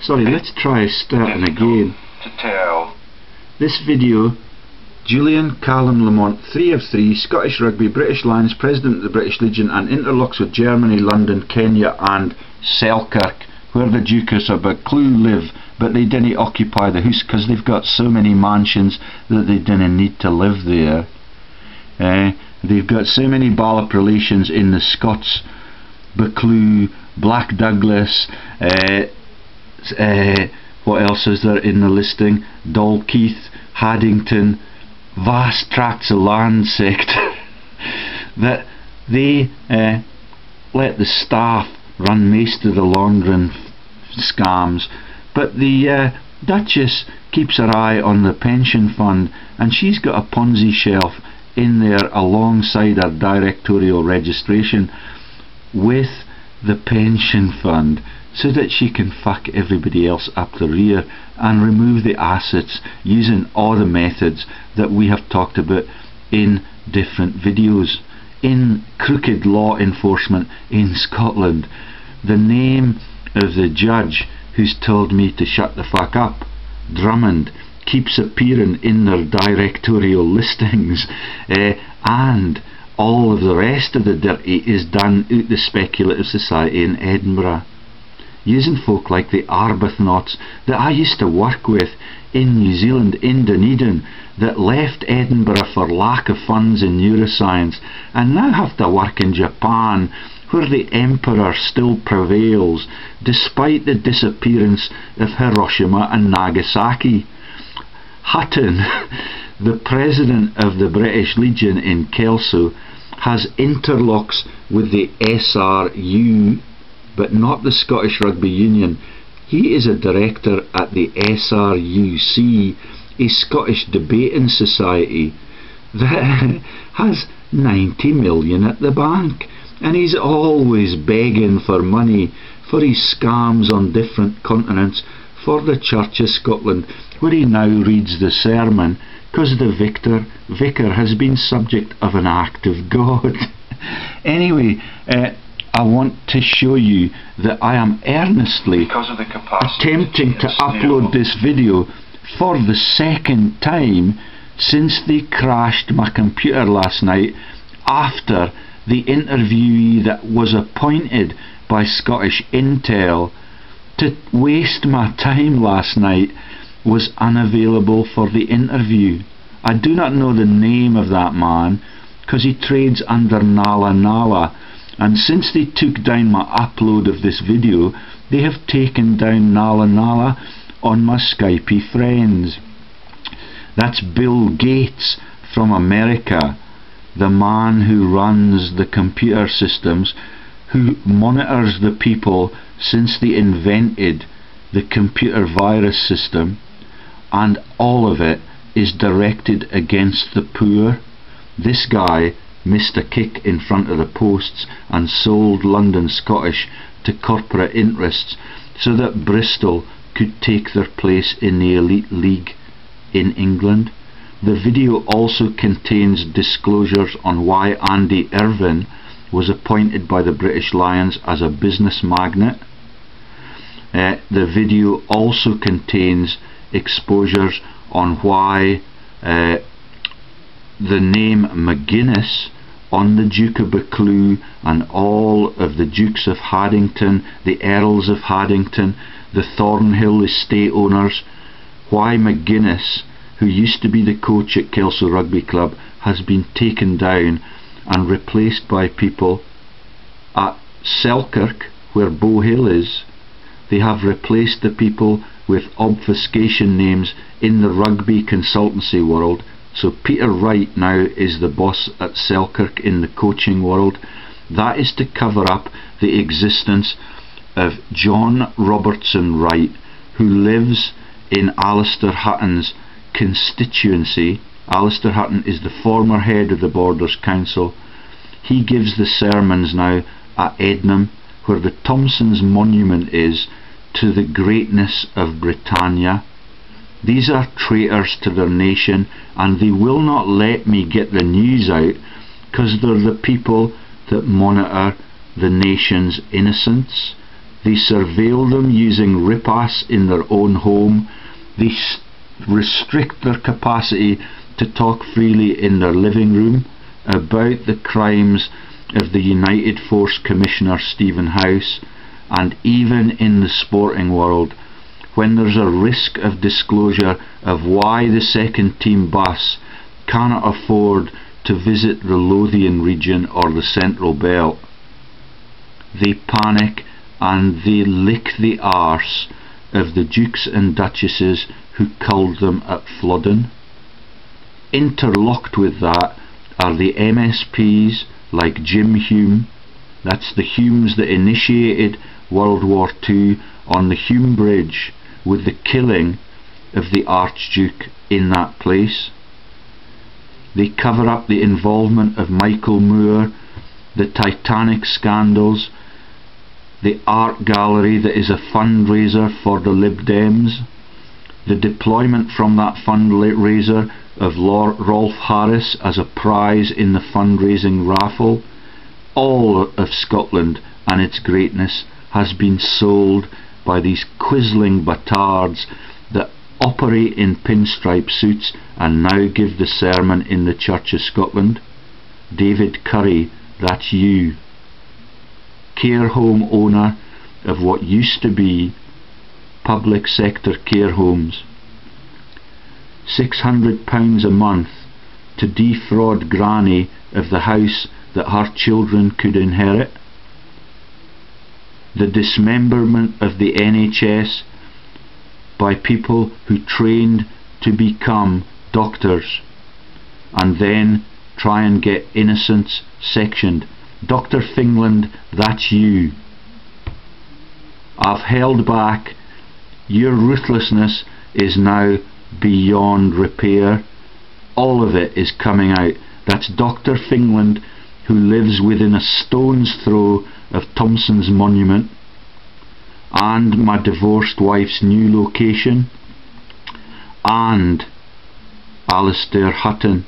Sorry, let's try starting again. To tell. This video, Julian Callum Lamont, 3 of 3, Scottish Rugby, British Lions, President of the British Legion, and interlocks with Germany, London, Kenya and Selkirk, where the Dukes of Buccleuch live, but they didn't occupy the house because they've got so many mansions that they didn't need to live there. They've got so many Ballop relations in the Scots, Buccleuch, Black Douglas, what else is there in the listing? Dalkeith, Haddington, vast tracts of land sector that they let the staff run most of the long run scams, but the Duchess keeps her eye on the pension fund, and she's got a Ponzi shelf in there alongside her directorial registration with the pension fund, so that she can fuck everybody else up the rear and remove the assets using all the methods that we have talked about in different videos. In crooked law enforcement in Scotland, the name of the judge who's told me to shut the fuck up, Drummond, keeps appearing in their directorial listings, and all of the rest of the dirty is done out the speculative society in Edinburgh, using folk like the Arbuthnauts that I used to work with in New Zealand, in Dunedin, that left Edinburgh for lack of funds in neuroscience and now have to work in Japan, where the Emperor still prevails despite the disappearance of Hiroshima and Nagasaki. Hutton, the president of the British Legion in Kelso, has interlocks with the SRU, but not the Scottish Rugby Union. He is a director at the SRUC, a Scottish debating society that has 90 million at the bank, and he's always begging for money for his scams on different continents for the Church of Scotland, where he now reads the sermon because the vicar has been subject of an act of God. Anyway, I want to show you that I am earnestly attempting to upload this video for the second time since they crashed my computer last night, after the interviewee that was appointed by Scottish Intel to waste my time last night was unavailable for the interview. I do not know the name of that man because he trades under Nala Nala, and since they took down my upload of this video, they have taken down Nala Nala on my Skypey friends. That's Bill Gates from America, the man who runs the computer systems, who monitors the people since they invented the computer virus system, and all of it is directed against the poor. This guy missed a kick in front of the posts and sold London Scottish to corporate interests so that Bristol could take their place in the elite league in England. The video also contains disclosures on why Andy Irvine was appointed by the British Lions as a business magnate. The video also contains exposures on why the name McGuinness on the Duke of Buccleuch and all of the Dukes of Haddington, the Earls of Haddington, the Thornhill estate owners, why McGuinness, who used to be the coach at Kelso Rugby Club, has been taken down and replaced by people at Selkirk, where Bow Hill is. They have replaced the people with obfuscation names in the rugby consultancy world. So Peter Wright now is the boss at Selkirk in the coaching world. That is to cover up the existence of John Robertson Wright, who lives in Alistair Hutton's constituency. Alistair Hutton is the former head of the Borders Council. He gives the sermons now at Ednam, where the Thompson's monument is to the greatness of Britannia. These are traitors to their nation, and they will not let me get the news out because they're the people that monitor the nation's innocence. They surveil them using ripass in their own home. They restrict their capacity to talk freely in their living room about the crimes of the United Force Commissioner Stephen House, and even in the sporting world, when there's a risk of disclosure of why the second team bus cannot afford to visit the Lothian region or the Central Belt. They panic and they lick the arse of the dukes and duchesses who culled them at Flodden. Interlocked with that are the MSPs like Jim Hume. That's the Humes that initiated World War II on the Hume Bridge with the killing of the Archduke in that place. They cover up the involvement of Michael Moore, the Titanic scandals, the art gallery that is a fundraiser for the Lib Dems, the deployment from that fundraiser of Rolf Harris as a prize in the fundraising raffle. All of Scotland and its greatness has been sold by these quisling batards that operate in pinstripe suits and now give the sermon in the Church of Scotland. David Curry, that's you. Care home owner of what used to be public sector care homes. £600 a month to defraud Granny of the house that her children could inherit. The dismemberment of the NHS by people who trained to become doctors and then try and get innocents sectioned. Dr. Fingland, that's you. I've held back. Your ruthlessness is now beyond repair. All of it is coming out. That's Dr. Fingland, who lives within a stone's throw of Thompson's monument, and my divorced wife's new location, and Alistair Hutton.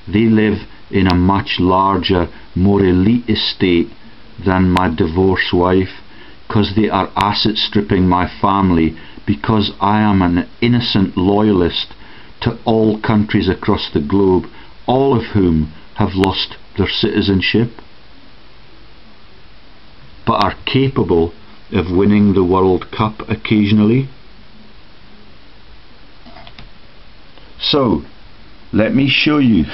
They live in a much larger, more elite estate than my divorced wife, because they are asset stripping my family, because I am an innocent loyalist to all countries across the globe, all of whom have lost their citizenship but are capable of winning the World Cup occasionally. So let me show you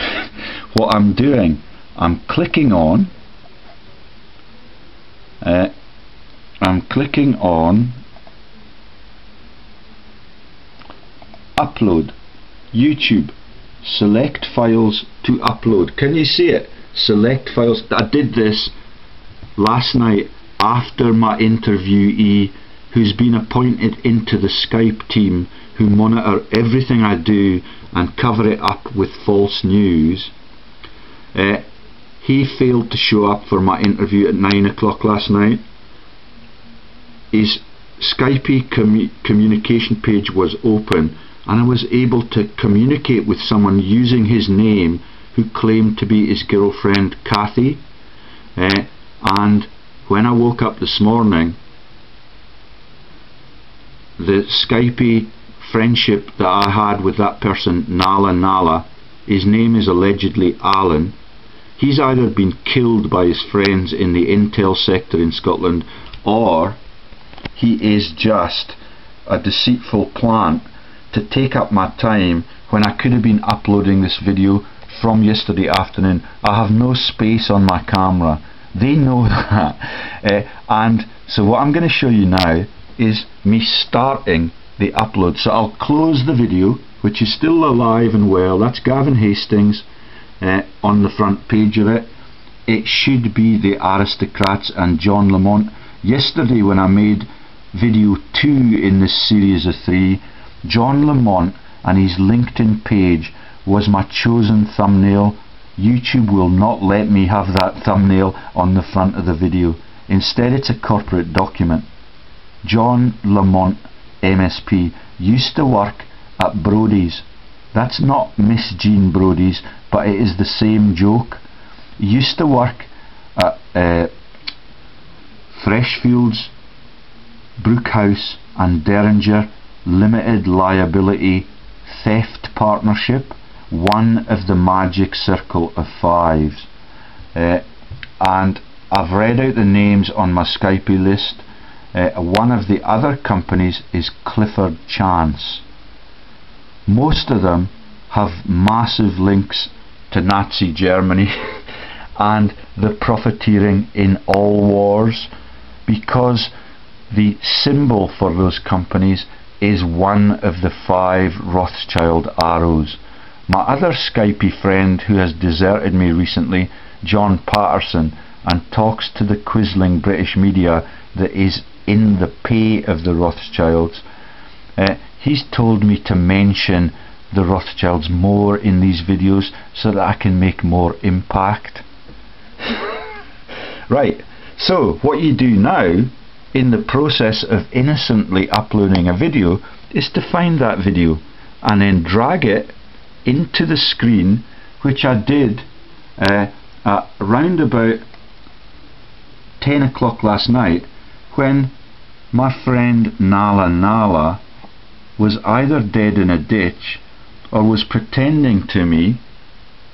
what I'm doing. I'm clicking on upload, YouTube, select files to upload. Can you see it? Select files. I did this last night after my interviewee, who's been appointed into the Skype team who monitor everything I do and cover it up with false news. He failed to show up for my interview at 9 o'clock last night. His Skype communication page was open, and I was able to communicate with someone using his name who claimed to be his girlfriend Kathy. And when I woke up this morning, the Skype friendship that I had with that person, Nala, his name is allegedly Alan. He's either been killed by his friends in the intel sector in Scotland, or he is just a deceitful plant to take up my time when I could have been uploading this video from yesterday afternoon. I have no space on my camera. They know that. And so what I'm going to show you now is me starting the upload. So I'll close the video, which is still alive and well. That's Gavin Hastings on the front page of it. It should be the Aristocrats and John Lamont. Yesterday when I made video 2 in this series of 3, John Lamont and his LinkedIn page was my chosen thumbnail. YouTube will not let me have that thumbnail on the front of the video. Instead, it's a corporate document. John Lamont, MSP, used to work at Brodie's. That's not Miss Jean Brodie's, but it is the same joke. He used to work at Freshfields Brookhouse and Derringer Limited Liability Theft Partnership, one of the magic circle of fives. And I've read out the names on my Skype list. One of the other companies is Clifford Chance. Most of them have massive links to Nazi Germany and the profiteering in all wars, because the symbol for those companies is one of the 5 Rothschild arrows. My other Skypey friend who has deserted me recently, John Patterson, and talks to the quisling British media that is in the pay of the Rothschilds, he's told me to mention the Rothschilds more in these videos so that I can make more impact. Right, so what you do now in the process of innocently uploading a video is to find that video and then drag it into the screen, which I did around about 10 o'clock last night, when my friend Nala was either dead in a ditch or was pretending to me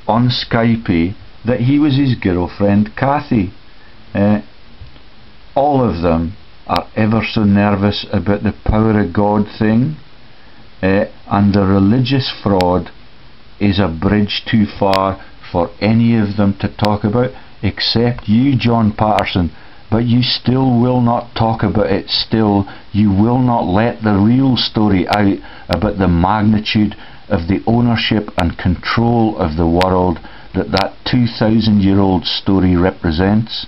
on Skype that he was his girlfriend Kathy. All of them are ever so nervous about the power of God thing, and the religious fraud is a bridge too far for any of them to talk about, except you, John Patterson. But you still will not talk about it. Still, you will not let the real story out about the magnitude of the ownership and control of the world that 2,000-year-old story represents.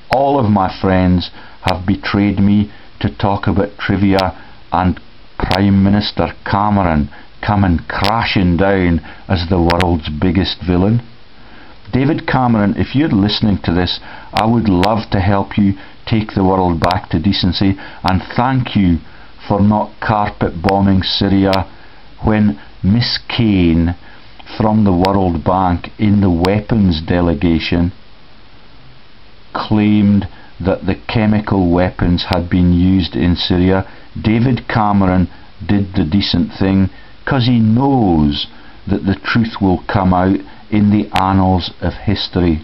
All of my friends have betrayed me to talk about trivia and Prime Minister Cameron coming crashing down as the world's biggest villain. David Cameron, if you're listening to this, I would love to help you take the world back to decency, and thank you for not carpet bombing Syria when Miss Kane from the World Bank in the weapons delegation claimed that the chemical weapons had been used in Syria. David Cameron did the decent thing because he knows that the truth will come out in the annals of history.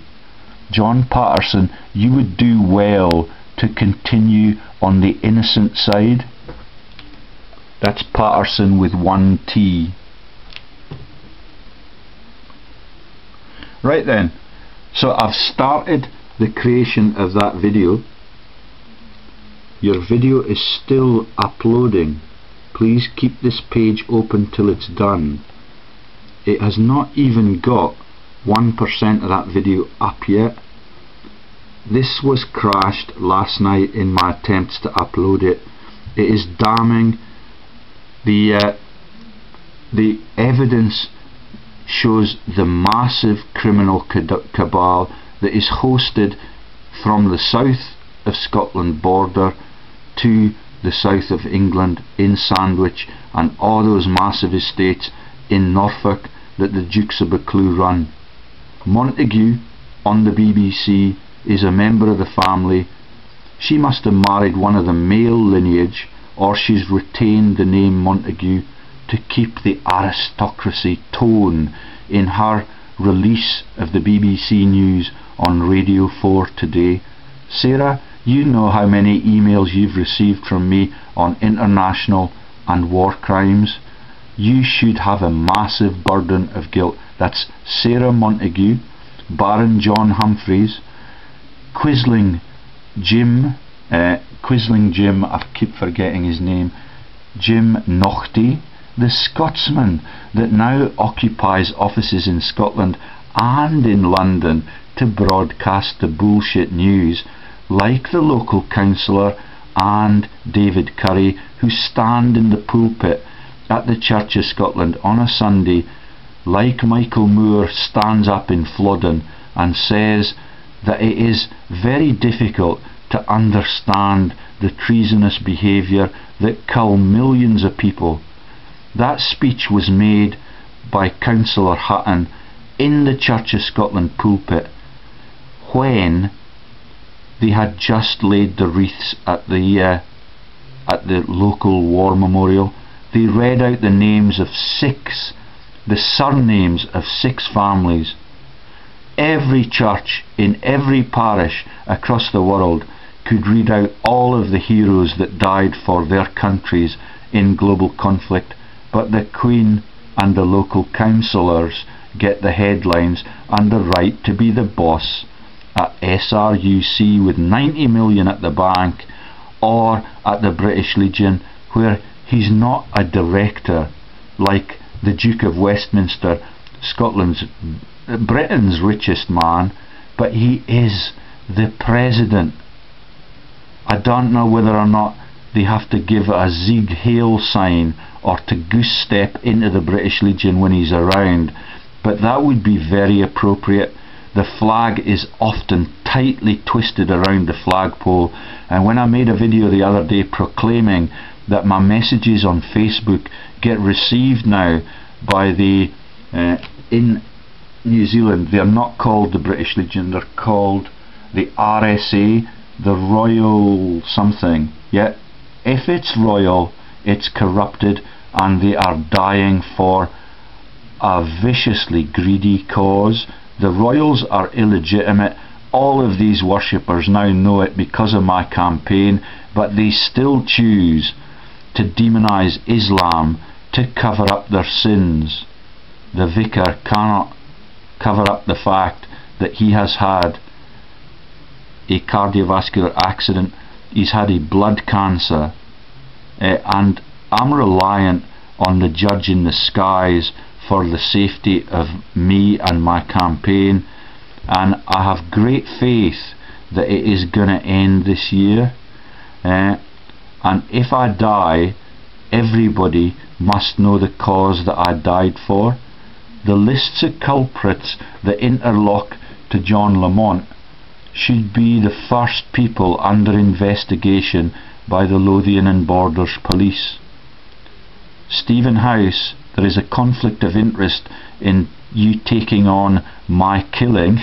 John Patterson, you would do well to continue on the innocent side. That's Patterson with 1 T. Right then, so I've started the creation of that video. Your video is still uploading. Please keep this page open till it's done. It has not even got 1% of that video up yet. This was crashed last night in my attempts to upload it. It is damning. The evidence shows the massive criminal cabal that is hosted from the south of Scotland border to the south of England in Sandwich and all those massive estates in Norfolk that the Dukes of Buccleuch run. Montague on the BBC is a member of the family. She must have married one of the male lineage, or she's retained the name Montague to keep the aristocracy tone in her release of the BBC News on Radio 4 today. Sarah, you know how many emails you've received from me on international and war crimes. You should have a massive burden of guilt. That's Sarah Montague, Baron John Humphreys, Quisling Jim, I keep forgetting his name, Jim Naughty, the Scotsman that now occupies offices in Scotland and in London to broadcast the bullshit news, like the local councillor and David Curry, who stand in the pulpit at the Church of Scotland on a Sunday, like Michael Moore stands up in Flodden and says that it is very difficult to understand the treasonous behaviour that cull millions of people. That speech was made by Councillor Hutton in the Church of Scotland pulpit when they had just laid the wreaths at the at the local war memorial. They read out the names of the surnames of 6 families. Every church in every parish across the world could read out all of the heroes that died for their countries in global conflict, but the Queen and the local councillors get the headlines and the right to be the boss at SRUC with 90 million at the bank, or at the British Legion, where he's not a director like the Duke of Westminster, Britain's richest man, but he is the president. I don't know whether or not they have to give a Sieg Heil sign or to goose step into the British Legion when he's around, but that would be very appropriate. The flag is often tightly twisted around the flagpole, and when I made a video the other day proclaiming that my messages on Facebook get received now by the in New Zealand, they are not called the British Legion, they're called the RSA, the Royal something. Yeah, if it's royal, it's corrupted, and they are dying for a viciously greedy cause. The royals are illegitimate. All of these worshippers now know it because of my campaign, but they still choose to demonise Islam to cover up their sins. The vicar cannot cover up the fact that he has had a cardiovascular accident, he's had a blood cancer, and I'm reliant on the judge in the skies for the safety of me and my campaign, and I have great faith that it is going to end this year, and if I die, everybody must know the cause that I died for. The lists of culprits that interlock to John Lamont should be the first people under investigation by the Lothian and Borders Police. Stephen House, there is a conflict of interest in you taking on my killing,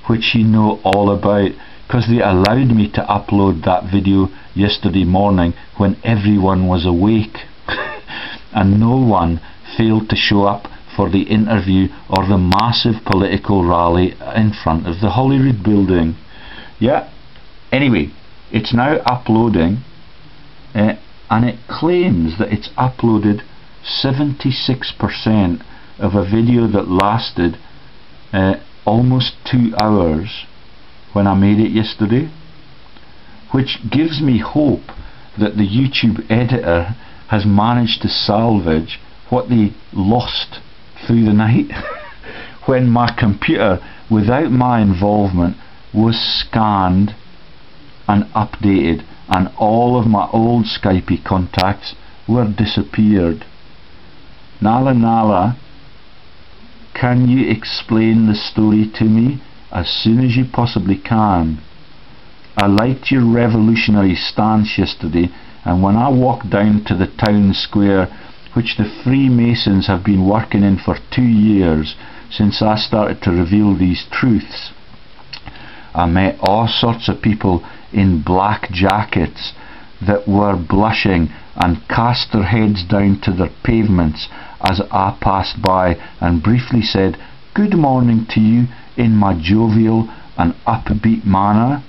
which you know all about, because they allowed me to upload that video yesterday morning when everyone was awake and no one failed to show up for the interview or the massive political rally in front of the Holyrood building. Yeah, anyway, it's now uploading, and it claims that it's uploaded 76% of a video that lasted almost 2 hours when I made it yesterday, which gives me hope that the YouTube editor has managed to salvage what they lost through the night when my computer, without my involvement, was scanned and updated, and all of my old Skype contacts were disappeared. Nala Nala, can you explain the story to me as soon as you possibly can? I liked your revolutionary stance yesterday, and when I walked down to the town square, which the Freemasons have been working in for 2 years since I started to reveal these truths, I met all sorts of people in black jackets that were blushing and cast their heads down to their pavements as I passed by and briefly said good morning to you in my jovial and upbeat manner.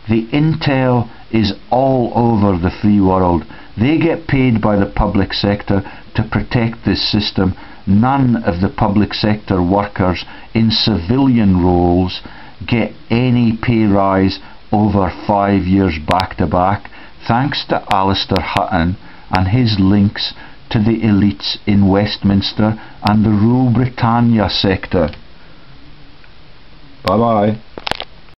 The intel is all over the free world. They get paid by the public sector to protect this system. None of the public sector workers in civilian roles get any pay rise over 5 years back to back, thanks to Alistair Hutton and his links to the elites in Westminster and the Rule Britannia sector. Bye bye.